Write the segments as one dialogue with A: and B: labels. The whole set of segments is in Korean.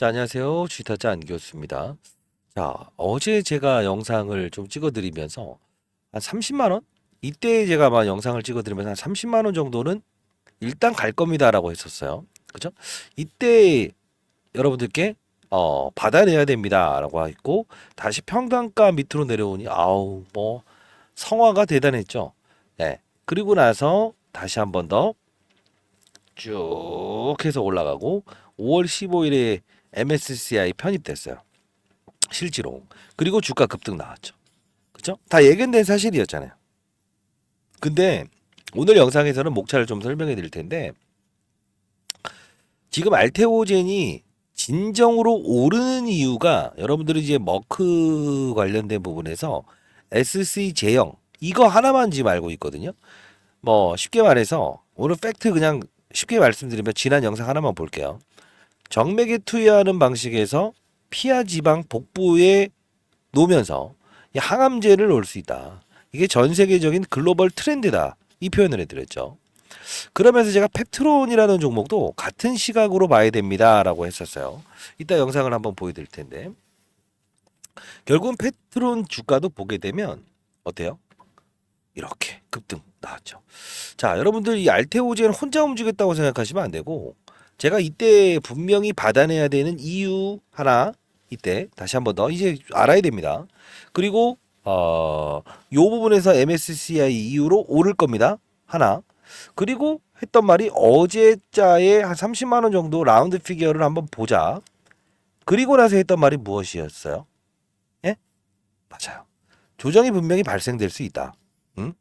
A: 자, 안녕하세요. 쥐타짜 안교수입니다. 자, 어제 제가 영상을 좀 찍어드리면서 한 30만 원? 이때 제가 막 영상을 찍어드리면서 한 30만 원 정도는 일단 갈 겁니다라고 했었어요. 그죠? 이때 여러분들께 받아내야 됩니다라고 했고 다시 평단가 밑으로 내려오니 아우 뭐 성화가 대단했죠. 네. 그리고 나서 다시 한번 더 쭉 해서 올라가고 5월 15일에 MSCI 편입됐어요. 실지로. 그리고 주가 급등 나왔죠. 그죠? 다 예견된 사실이었잖아요. 근데 오늘 영상에서는 목차를 좀 설명해 드릴 텐데 지금 알테오젠이 진정으로 오르는 이유가 여러분들이 이제 머크 관련된 부분에서 SC 제형 이거 하나만 지금 알고 있거든요. 뭐 쉽게 말해서 오늘 팩트 그냥 쉽게 말씀드리면 지난 영상 하나만 볼게요. 정맥에 투여하는 방식에서 피하 지방 복부에 놓으면서 이 항암제를 놓을 수 있다. 이게 전 세계적인 글로벌 트렌드다. 이 표현을 해드렸죠. 그러면서 제가 펩트론이라는 종목도 같은 시각으로 봐야 됩니다라고 했었어요. 이따 영상을 한번 보여드릴 텐데 결국은 펩트론 주가도 보게 되면 어때요? 이렇게 급등 나왔죠. 자, 여러분들 이 알테오젠 혼자 움직였다고 생각하시면 안 되고 제가 이때 분명히 받아내야 되는 이유 하나 이때 다시 한번 더 이제 알아야 됩니다. 그리고 요 부분에서 MSCI 이후로 오를 겁니다. 하나. 그리고 했던 말이 어제자에 한 30만 원 정도 라운드 피겨를 한번 보자. 그리고 나서 했던 말이 무엇이었어요? 예? 맞아요. 조정이 분명히 발생될 수 있다. 응?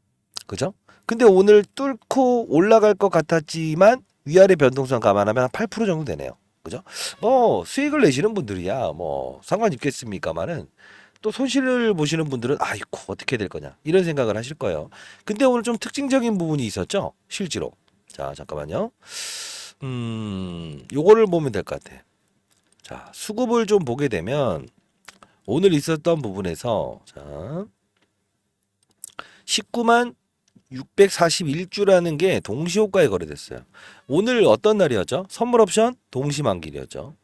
A: 그죠? 근데 오늘 뚫고 올라갈 것 같았지만 위아래 변동성 감안하면 한 8% 정도 되네요. 그죠? 뭐 수익을 내시는 분들이야 뭐 상관 있겠습니까마는 또 손실을 보시는 분들은 아이고 어떻게 될 거냐 이런 생각을 하실 거예요. 근데 오늘 좀 특징적인 부분이 있었죠. 실제로. 자, 잠깐만요. 요거를 보면 될 것 같아. 자, 수급을 좀 보게 되면 오늘 있었던 부분에서 자, 19만 641주라는 게 동시호가에 거래됐어요. 오늘 어떤 날이었죠? 선물 옵션 동시만기일이었죠.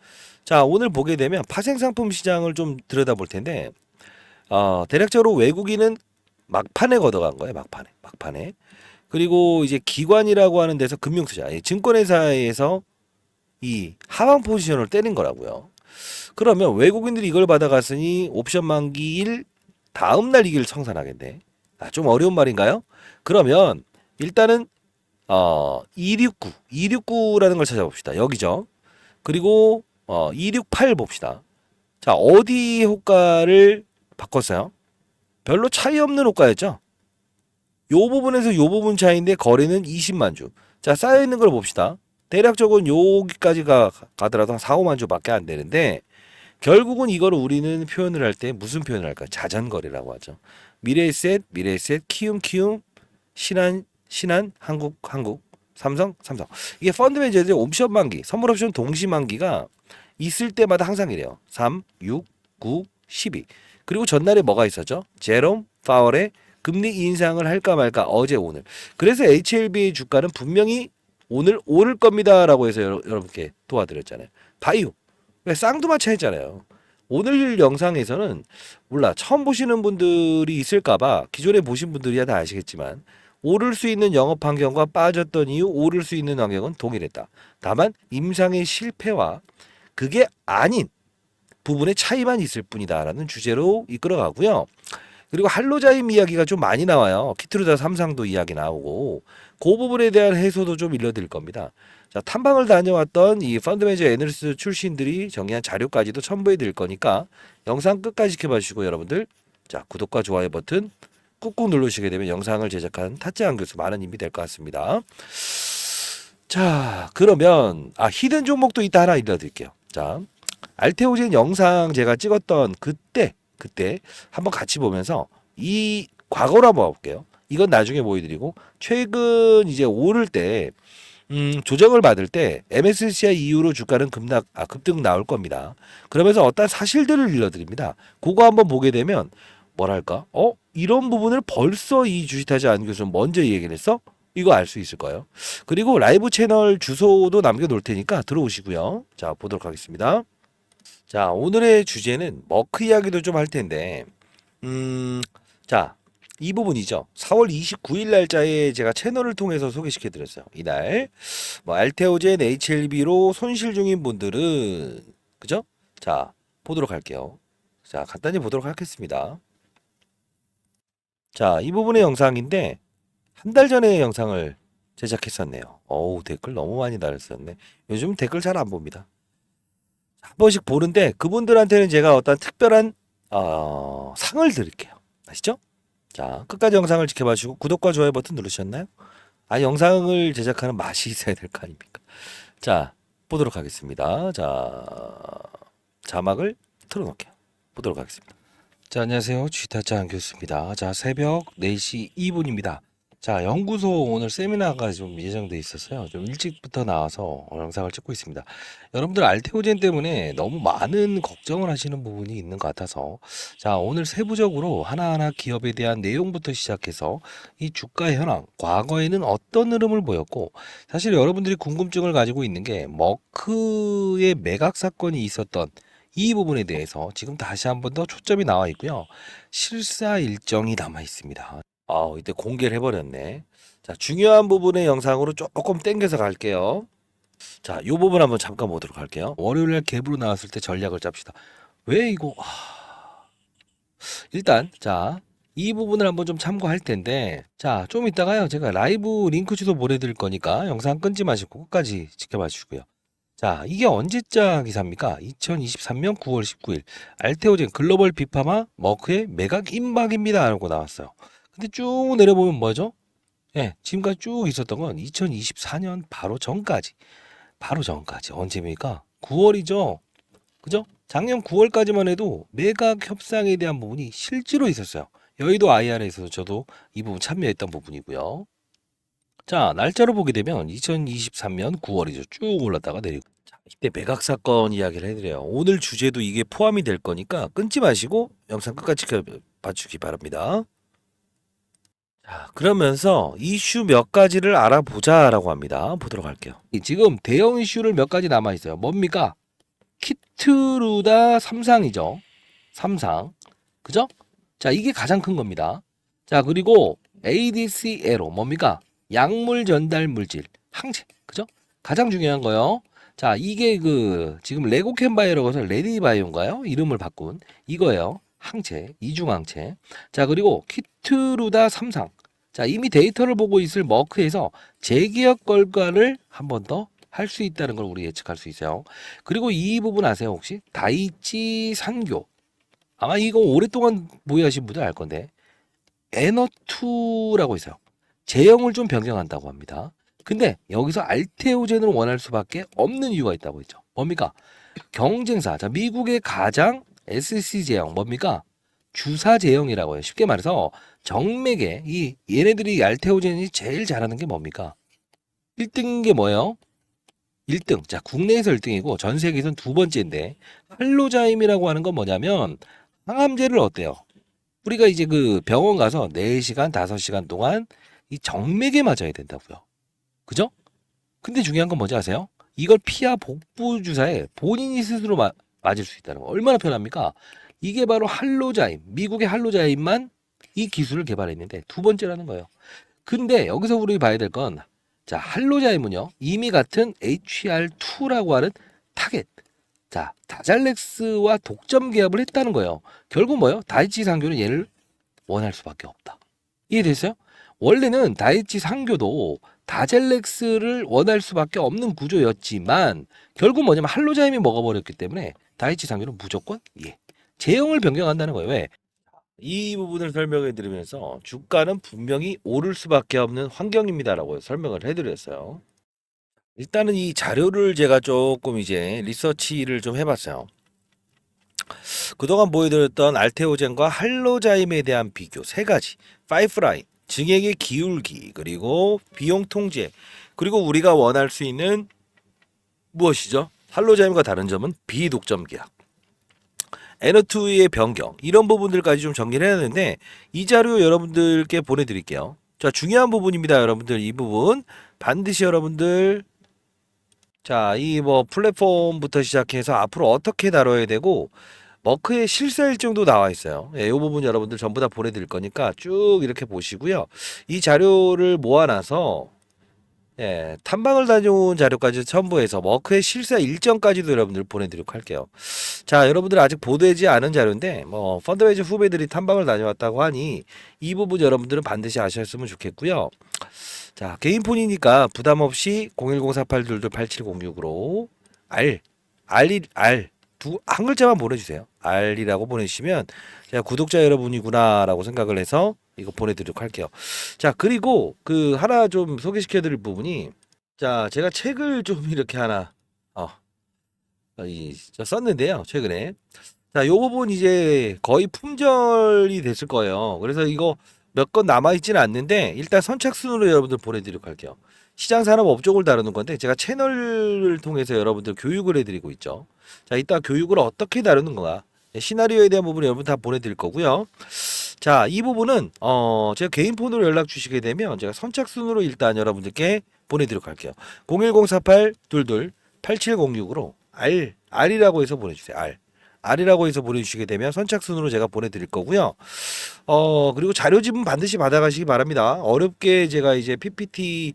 A: 자, 오늘 보게 되면 파생상품 시장을 좀 들여다볼 텐데 대략적으로 외국인은 막판에 걷어간 거예요. 막판에. 그리고 이제 기관이라고 하는 데서 금융투자, 증권회사에서 이 하방 포지션을 때린 거라고요. 그러면 외국인들이 이걸 받아갔으니 옵션 만기일 다음 날 이길 청산하겠네. 좀 어려운 말인가요? 그러면 일단은 269라는 걸 찾아봅시다. 여기죠. 그리고 268 봅시다. 자, 어디 호가를 바꿨어요? 별로 차이 없는 호가였죠. 요 부분에서 요 부분 차이인데 거래는 20만 주. 자, 쌓여 있는 걸 봅시다. 대략적으로 여기까지 가더라도 한 4, 5만 주밖에 안 되는데 결국은 이걸 우리는 표현을 할 때 무슨 표현을 할까요? 자전거래라고 하죠. 미래에셋, 키움, 신한, 한국, 삼성. 이게 펀드 매니저들의 옵션 만기, 선물 옵션 동시 만기가 있을 때마다 항상 이래요. 3, 6, 9, 12. 그리고 전날에 뭐가 있었죠? 제롬 파월의 금리 인상을 할까 말까 어제 오늘. 그래서 HLB의 주가는 분명히 오늘 오를 겁니다라고 해서 여러분께 도와드렸잖아요. 바이오. 왜 쌍두마차 했잖아요. 오늘 영상에서는 몰라 처음 보시는 분들이 있을까봐 기존에 보신 분들이야 다 아시겠지만 오를 수 있는 영업 환경과 빠졌던 이유 오를 수 있는 환경은 동일했다. 다만 임상의 실패와 그게 아닌 부분의 차이만 있을 뿐이다라는 주제로 이끌어가고요. 그리고 할로자임 이야기가 좀 많이 나와요. 키트루다 삼상도 이야기 나오고 그 부분에 대한 해소도 좀 일러드릴 겁니다. 자, 탐방을 다녀왔던 이 펀드 매니저 애널리스트 출신들이 정리한 자료까지도 첨부해 드릴 거니까 영상 끝까지 지켜봐 주시고 여러분들 자, 구독과 좋아요 버튼 꾹꾹 누르시게 되면 영상을 제작한 타짜한 교수 많은 힘이 될 것 같습니다. 자, 그러면 히든 종목도 이따 하나 일러드릴게요. 자, 알테오젠 영상 제가 찍었던 그때 한번 같이 보면서 이 과거로 한번 볼게요. 이건 나중에 보여드리고 최근 이제 오를 때 조정을 받을 때 MSCI 이후로 주가는 급등 나올 겁니다. 그러면서 어떤 사실들을 일러드립니다. 그거 한번 보게 되면 뭐랄까? 이런 부분을 벌써 이 주식타자 안 교수는 먼저 얘기를 했어? 이거 알 수 있을 거예요. 그리고 라이브 채널 주소도 남겨놓을 테니까 들어오시고요. 자, 보도록 하겠습니다. 자, 오늘의 주제는 머크 이야기도 좀 할 텐데, 음, 자, 이 부분이죠. 4월 29일 날짜에 제가 채널을 통해서 소개시켜 드렸어요. 이날, 뭐, 알테오젠 HLB로 손실 중인 분들은, 그죠? 자, 보도록 할게요. 자, 간단히 보도록 하겠습니다. 자, 이 부분의 영상인데, 한 달 전에 영상을 제작했었네요. 어우, 댓글 너무 많이 달았었네. 요즘 댓글 잘 안 봅니다. 한 번씩 보는데 그분들한테는 제가 어떤 특별한 상을 드릴게요. 아시죠? 자, 끝까지 영상을 지켜봐 주시고 구독과 좋아요 버튼 누르셨나요? 아, 영상을 제작하는 맛이 있어야 될 거 아닙니까? 자, 보도록 하겠습니다. 자, 자막을 틀어놓을게요. 보도록 하겠습니다. 자, 안녕하세요. 쥐타짱 교수입니다. 자, 새벽 4시 2분입니다. 자, 연구소 오늘 세미나가 좀 예정돼 있었어요. 좀 일찍부터 나와서 영상을 찍고 있습니다. 여러분들 알테오젠 때문에 너무 많은 걱정을 하시는 부분이 있는 것 같아서 자, 오늘 세부적으로 하나하나 기업에 대한 내용부터 시작해서 이 주가 현황, 과거에는 어떤 흐름을 보였고 사실 여러분들이 궁금증을 가지고 있는 게 머크의 매각 사건이 있었던 이 부분에 대해서 지금 다시 한번 더 초점이 나와 있고요. 실사 일정이 남아 있습니다. 이때 공개를 해버렸네. 자, 중요한 부분의 영상으로 조금 땡겨서 갈게요. 자, 요 부분 한번 잠깐 보도록 할게요. 월요일날 갭으로 나왔을 때 전략을 짭시다. 왜 이거? 일단 자, 이 부분을 한번 좀 참고할 텐데 자, 좀 이따가요 제가 라이브 링크 주소 보내드릴 거니까 영상 끊지 마시고 끝까지 지켜봐 주시고요. 자, 이게 언제자 기사입니까? 2023년 9월 19일 알테오젠 글로벌 비파마 머크의 매각 임박입니다 라고 나왔어요. 근데 쭉 내려보면 뭐죠? 예, 지금까지 쭉 있었던 건 2024년 바로 전까지 언제입니까? 9월이죠. 그죠? 작년 9월까지만 해도 매각 협상에 대한 부분이 실제로 있었어요. 여의도 IR에서 저도 이 부분 참여했던 부분이고요. 자, 날짜로 보게 되면 2023년 9월이죠. 쭉 올랐다가 내리고. 자, 이때 매각 사건 이야기를 해드려요. 오늘 주제도 이게 포함이 될 거니까 끊지 마시고 영상 끝까지 지켜봐 주기 바랍니다. 자, 그러면서 이슈 몇 가지를 알아보자라고 합니다. 보도록 할게요. 지금 대형 이슈를 몇 가지 남아 있어요. 뭡니까? 키트루다 삼상이죠. 삼상. 그죠? 자, 이게 가장 큰 겁니다. 자, 그리고 ADC 에로 뭡니까? 약물 전달 물질 항체. 그죠? 가장 중요한 거요. 자, 이게 지금 레고캔바이오라고 해서 레디바이오인가요? 이름을 바꾼 이거예요. 항체, 이중항체. 자, 그리고 키트루다 삼상. 자, 이미 데이터를 보고 있을 머크에서 재계약 결과를 한 번 더 할 수 있다는 걸 우리 예측할 수 있어요. 그리고 이 부분 아세요 혹시? 다이치 산교. 아마 이거 오랫동안 보유하신 분들 알 건데 에너2라고 있어요. 제형을 좀 변경한다고 합니다. 근데 여기서 알테오젠을 원할 수밖에 없는 이유가 있다고 했죠. 뭡니까? 경쟁사. 자, 미국의 가장 SC 제형 뭡니까? 주사 제형이라고 해요. 쉽게 말해서 정맥에 얘네들이 알테오젠이 제일 잘하는 게 뭡니까? 1등인 게 뭐예요? 1등. 자, 국내에서 1등이고 전 세계에서는 두 번째인데 할로자임이라고 하는 건 뭐냐면 항암제를 어때요? 우리가 이제 병원 가서 4시간, 5시간 동안 이 정맥에 맞아야 된다고요. 그죠? 근데 중요한 건 뭔지 아세요? 이걸 피하 복부 주사에 본인이 스스로 맞을 수 있다는 거. 얼마나 편합니까? 이게 바로 할로자임. 미국의 할로자임만 이 기술을 개발했는데 두 번째라는 거예요. 근데 여기서 우리 봐야 될 건 자, 할로자임은요. 이미 같은 HR2라고 하는 타겟. 자, 다잘렉스와 독점 계약을 했다는 거예요. 결국 뭐예요? 다이치 상교는 얘를 원할 수밖에 없다. 이해됐어요? 원래는 다이치 상교도 다젤렉스를 원할 수밖에 없는 구조였지만 결국 뭐냐면 할로자임이 먹어버렸기 때문에 다이치 상교는 무조건 제형을 변경한다는 거예요. 왜? 이 부분을 설명해 드리면서 주가는 분명히 오를 수밖에 없는 환경입니다라고 설명을 해드렸어요. 일단은 이 자료를 제가 조금 이제 리서치를 좀 해봤어요. 그동안 보여드렸던 알테오젠과 할로자임에 대한 비교 세 가지, 파이프라인, 증액의 기울기, 그리고 비용 통제, 그리고 우리가 원할 수 있는 무엇이죠? 할로자임과 다른 점은 비독점 계약. 에너2의 변경 이런 부분들까지 좀 정리를 해야 되는데 이 자료 여러분들께 보내드릴게요. 자, 중요한 부분입니다. 여러분들 이 부분 반드시 여러분들 자, 이 뭐 플랫폼부터 시작해서 앞으로 어떻게 다뤄야 되고 머크의 실사 일정도 나와 있어요. 예, 이 부분 여러분들 전부 다 보내드릴 거니까 쭉 이렇게 보시고요. 이 자료를 모아놔서 예, 탐방을 다녀온 자료까지 첨부해서 머크의 실사 일정까지도 여러분들 보내드리도록 할게요. 자, 여러분들 아직 보도되지 않은 자료인데 뭐 펀드베이저 후배들이 탐방을 다녀왔다고 하니 이 부분 여러분들은 반드시 아셨으면 좋겠고요. 자, 개인폰이니까 부담 없이 01048228706으로 R 한 글자만 보내주세요. R이라고 보내주시면 제가 구독자 여러분이구나라고 생각을 해서 이거 보내드리도록 할게요. 자, 그리고 그 하나 좀 소개시켜드릴 부분이, 자, 제가 책을 좀 이렇게 하나 어, 저 썼는데요, 최근에. 자, 요 부분 이제 거의 품절이 됐을 거예요. 그래서 이거 몇 건 남아있지는 않는데 일단 선착순으로 여러분들 보내드리도록 할게요. 시장산업 업종을 다루는 건데 제가 채널을 통해서 여러분들 교육을 해드리고 있죠. 자, 이따 교육을 어떻게 다루는 건가, 시나리오에 대한 부분 여러분 다 보내드릴 거고요. 자, 이 부분은 제가 개인 폰으로 연락 주시게 되면 제가 선착순으로 일단 여러분들께 보내드리도록 할게요. 01048228706으로 R이라고 해서 보내주세요. R이라고 해서 보내주시게 되면 선착순으로 제가 보내드릴 거고요. 그리고 자료집은 반드시 받아가시기 바랍니다. 어렵게 제가 이제 PPT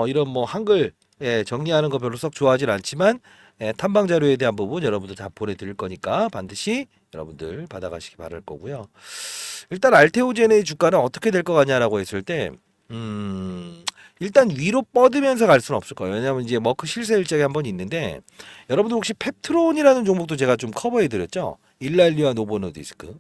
A: 이런 뭐 한글, 예, 정리하는 거 별로 썩 좋아하진 않지만, 예, 탐방 자료에 대한 부분 여러분들 다 보내드릴 거니까 반드시 여러분들 받아가시기 바랄 거고요. 일단 알테오젠의 주가는 어떻게 될 것 같냐라고 했을 때, 일단 위로 뻗으면서 갈 수는 없을 거예요. 왜냐하면 이제 머크 실세 일정이 한번 있는데, 여러분들 혹시 펩트론이라는 종목도 제가 좀 커버해드렸죠. 일랄리와 노보노디스크,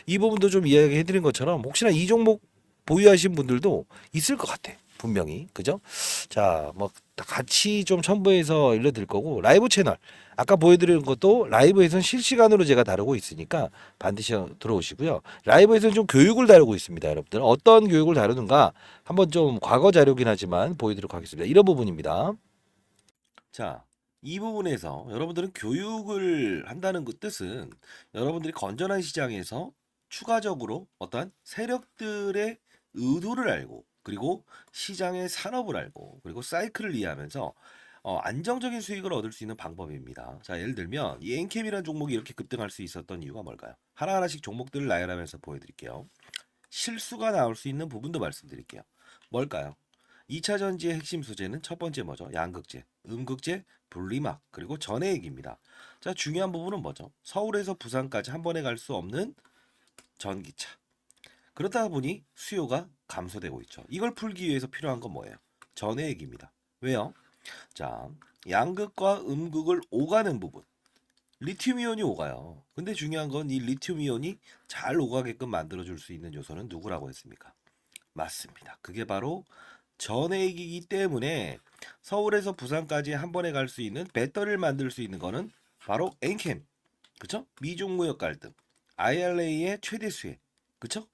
A: 이 부분도 좀 이야기해드린 것처럼 혹시나 이 종목 보유하신 분들도 있을 것 같아. 분명히, 그죠? 자, 뭐 같이 좀 첨부해서 일러드릴 거고, 라이브 채널 아까 보여드린 것도 라이브에서는 실시간으로 제가 다루고 있으니까 반드시 들어오시고요. 라이브에서는 좀 교육을 다루고 있습니다. 여러분들 어떤 교육을 다루는가 한번 좀 과거 자료긴 하지만 보여드리도록 하겠습니다. 이런 부분입니다. 자, 이 부분에서 여러분들은 교육을 한다는 그 뜻은 여러분들이 건전한 시장에서 추가적으로 어떤 세력들의 의도를 알고, 그리고 시장의 산업을 알고, 그리고 사이클을 이해하면서 안정적인 수익을 얻을 수 있는 방법입니다. 자, 예를 들면 이 엔캠이라는 종목이 이렇게 급등할 수 있었던 이유가 뭘까요? 하나하나씩 종목들을 나열하면서 보여드릴게요. 실수가 나올 수 있는 부분도 말씀드릴게요. 뭘까요? 2차 전지의 핵심 소재는 첫 번째 뭐죠? 양극재, 음극재, 분리막, 그리고 전해액입니다. 자, 중요한 부분은 뭐죠? 서울에서 부산까지 한 번에 갈 수 없는 전기차. 그러다 보니 수요가 감소되고 있죠. 이걸 풀기 위해서 필요한 건 뭐예요? 전해액입니다. 왜요? 자, 양극과 음극을 오가는 부분. 리튬 이온이 오가요. 근데 중요한 건 이 리튬 이온이 잘 오가게끔 만들어줄 수 있는 요소는 누구라고 했습니까? 맞습니다. 그게 바로 전해액이기 때문에 서울에서 부산까지 한 번에 갈 수 있는 배터리를 만들 수 있는 거는 바로 엔캠. 그쵸? 미중 무역 갈등, IRA의 최대 수혜. 그쵸?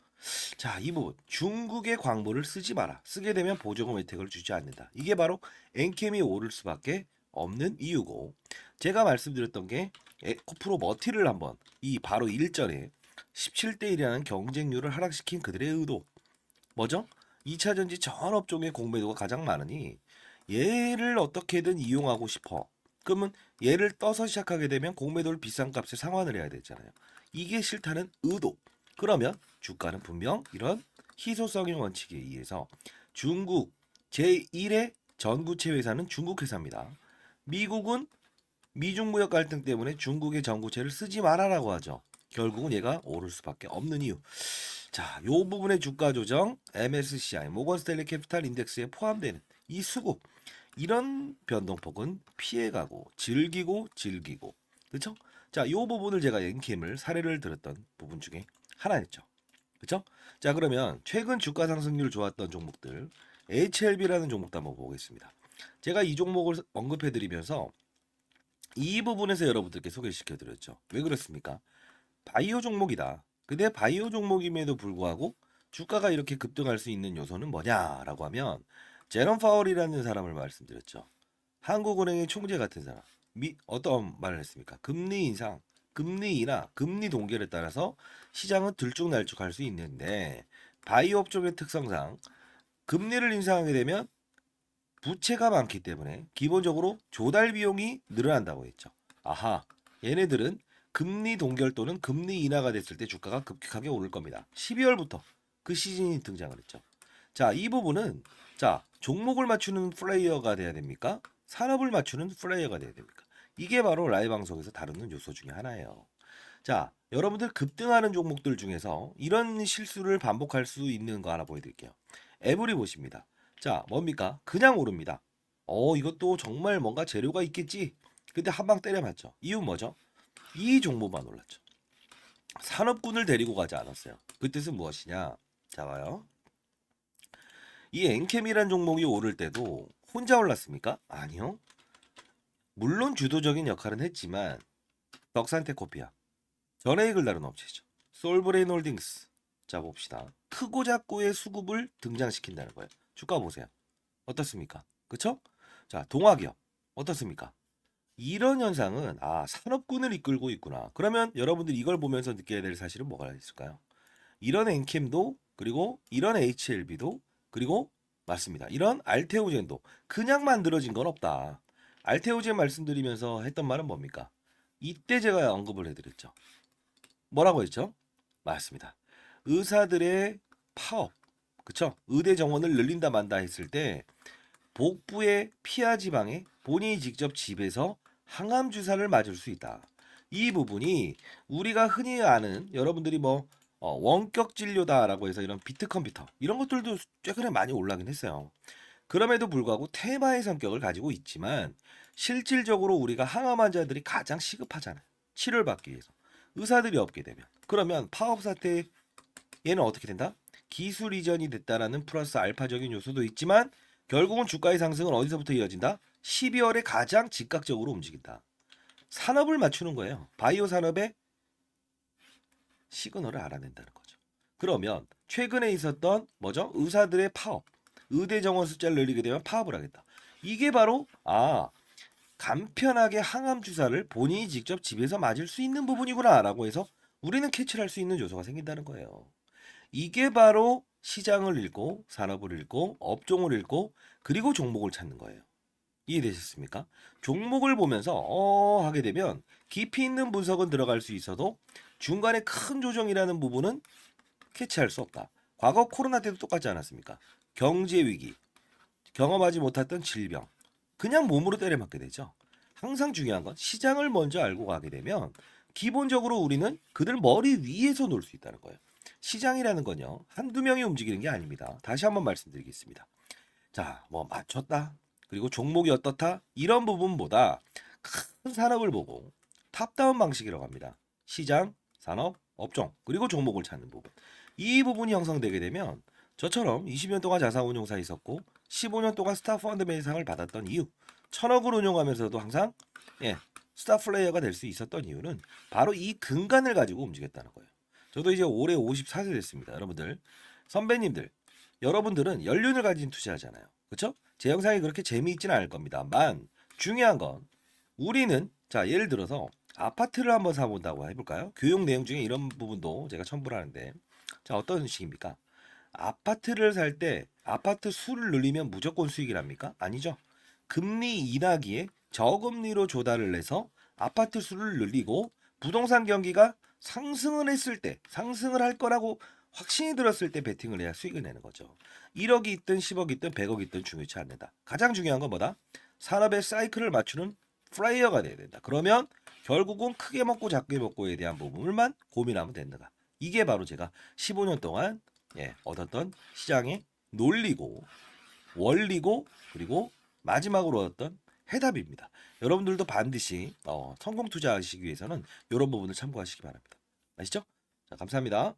A: 자, 이 부분 중국의 광물을 쓰지 마라. 쓰게 되면 보조금 혜택을 주지 않는다. 이게 바로 엔캠이 오를 수밖에 없는 이유고, 제가 말씀드렸던 게 에코프로 머티를 한번 이 바로 일전에 17대 1이라는 경쟁률을 하락시킨 그들의 의도 뭐죠? 2차 전지 전 업종의 공매도가 가장 많으니 얘를 어떻게든 이용하고 싶어. 그러면 얘를 떠서 시작하게 되면 공매도를 비싼 값에 상환을 해야 되잖아요. 이게 싫다는 의도. 그러면 주가는 분명 이런 희소성의 원칙에 의해서 중국 제1의 전구체 회사는 중국 회사입니다. 미국은 미중 무역 갈등 때문에 중국의 전구체를 쓰지 말아라고 하죠. 결국은 얘가 오를 수밖에 없는 이유. 자, 요 부분의 주가 조정, MSCI, 모건 스탠리 캐피탈 인덱스에 포함되는 이 수급, 이런 변동폭은 피해가고 즐기고, 그렇죠? 자, 요 부분을 제가 엔캠을 사례를 들었던 부분 중에 하나였죠. 그렇죠? 자, 그러면 최근 주가 상승률 좋았던 종목들, HLB라는 종목도 한번 보겠습니다. 제가 이 종목을 언급해드리면서 이 부분에서 여러분들께 소개시켜드렸죠. 왜 그렇습니까? 바이오 종목이다. 근데 바이오 종목임에도 불구하고 주가가 이렇게 급등할 수 있는 요소는 뭐냐라고 하면, 제롬 파월이라는 사람을 말씀드렸죠. 한국은행의 총재 같은 사람. 어떤 말을 했습니까? 금리 인상, 금리 인하, 금리 동결에 따라서 시장은 들쭉날쭉할 수 있는데, 바이오 업종의 특성상 금리를 인상하게 되면 부채가 많기 때문에 기본적으로 조달 비용이 늘어난다고 했죠. 아하, 얘네들은 금리 동결 또는 금리 인하가 됐을 때 주가가 급격하게 오를 겁니다. 12월부터 그 시즌이 등장을 했죠. 자, 이 부분은 자, 종목을 맞추는 플레이어가 돼야 됩니까? 산업을 맞추는 플레이어가 돼야 됩니까? 이게 바로 라이브 방송에서 다루는 요소 중에 하나예요. 자, 여러분들 급등하는 종목들 중에서 이런 실수를 반복할 수 있는 거 하나 보여드릴게요. 에브리 보십니다. 자, 뭡니까? 그냥 오릅니다. 이것도 정말 뭔가 재료가 있겠지. 근데 한 방 때려맞죠. 이유 뭐죠? 이 종목만 올랐죠. 산업군을 데리고 가지 않았어요. 그 뜻은 무엇이냐? 자, 봐요. 이 엔캠이란 종목이 오를 때도 혼자 올랐습니까? 아니요. 물론 주도적인 역할은 했지만 덕산테코피아, 전해익을 다룬 업체죠. 솔브레인 홀딩스. 자, 봅시다. 크고 작고의 수급을 등장시킨다는 거예요. 주가 보세요. 어떻습니까? 그쵸? 자, 동화기업 어떻습니까? 이런 현상은 산업군을 이끌고 있구나. 그러면 여러분들 이걸 보면서 느껴야 될 사실은 뭐가 있을까요? 이런 엔캠도 그리고 이런 HLB도 그리고 맞습니다. 이런 알테오젠도 그냥 만들어진 건 없다. 알테오젠 말씀드리면서 했던 말은 뭡니까? 이때 제가 언급을 해드렸죠. 뭐라고 했죠? 맞습니다. 의사들의 파업, 그쵸? 의대 정원을 늘린다 만다 했을 때 복부의 피하 지방에 본인이 직접 집에서 항암 주사를 맞을 수 있다. 이 부분이 우리가 흔히 아는 여러분들이 원격 진료다라고 해서 이런 비트 컴퓨터 이런 것들도 최근에 많이 올라긴 했어요. 그럼에도 불구하고 테마의 성격을 가지고 있지만 실질적으로 우리가 항암 환자들이 가장 시급하잖아요. 치료를 받기 위해서. 의사들이 없게 되면. 그러면 파업 사태 얘는 어떻게 된다? 기술 이전이 됐다라는 플러스 알파적인 요소도 있지만 결국은 주가의 상승은 어디서부터 이어진다? 12월에 가장 즉각적으로 움직인다. 산업을 맞추는 거예요. 바이오 산업의 시그널을 알아낸다는 거죠. 그러면 최근에 있었던 뭐죠? 의사들의 파업, 의대 정원 숫자를 늘리게 되면 파업을 하겠다. 이게 바로 간편하게 항암 주사를 본인이 직접 집에서 맞을 수 있는 부분이구나라고 해서 우리는 캐치를 할 수 있는 요소가 생긴다는 거예요. 이게 바로 시장을 읽고 산업을 읽고 업종을 읽고 그리고 종목을 찾는 거예요. 이해되셨습니까? 종목을 보면서 하게 되면 깊이 있는 분석은 들어갈 수 있어도 중간에 큰 조정이라는 부분은 캐치할 수 없다. 과거 코로나 때도 똑같지 않았습니까? 경제 위기, 경험하지 못했던 질병, 그냥 몸으로 때려맞게 되죠. 항상 중요한 건 시장을 먼저 알고 가게 되면 기본적으로 우리는 그들 머리 위에서 놀 수 있다는 거예요. 시장이라는 건요, 한두 명이 움직이는 게 아닙니다. 다시 한번 말씀드리겠습니다. 자, 맞췄다. 그리고 종목이 어떻다? 이런 부분보다 큰 산업을 보고 탑다운 방식이라고 합니다. 시장, 산업, 업종, 그리고 종목을 찾는 부분. 이 부분이 형성되게 되면 저처럼 20년 동안 자산운용사에 있었고 15년 동안 스타펀드 매상을 받았던 이유, 1000억을 운용하면서도 항상 스타 플레이어가 될 수 있었던 이유는 바로 이 근간을 가지고 움직였다는 거예요. 저도 이제 올해 54세 됐습니다. 여러분들, 선배님들, 여러분들은 연륜을 가진 투자하잖아요. 그렇죠? 제 영상이 그렇게 재미있지는 않을 겁니다만 중요한 건 우리는 자, 예를 들어서 아파트를 한번 사본다고 해볼까요? 교육 내용 중에 이런 부분도 제가 첨부를 하는데 자, 어떤 식입니까? 아파트를 살 때 아파트 수를 늘리면 무조건 수익이랍니까? 아니죠. 금리 인하기에 저금리로 조달을 해서 아파트 수를 늘리고 부동산 경기가 상승을 했을 때 상승을 할 거라고 확신이 들었을 때 베팅을 해야 수익을 내는 거죠. 1억이 있든 10억이 있든 100억이 있든 중요치 않는다. 가장 중요한 건 뭐다? 산업의 사이클을 맞추는 플레이어가 돼야 된다. 그러면 결국은 크게 먹고 작게 먹고에 대한 부분을만 고민하면 된다. 이게 바로 제가 15년 동안 얻었던 시장의 논리고 원리고 그리고 마지막으로 얻었던 해답입니다. 여러분들도 반드시 성공 투자하시기 위해서는 이런 부분을 참고하시기 바랍니다. 아시죠? 자, 감사합니다.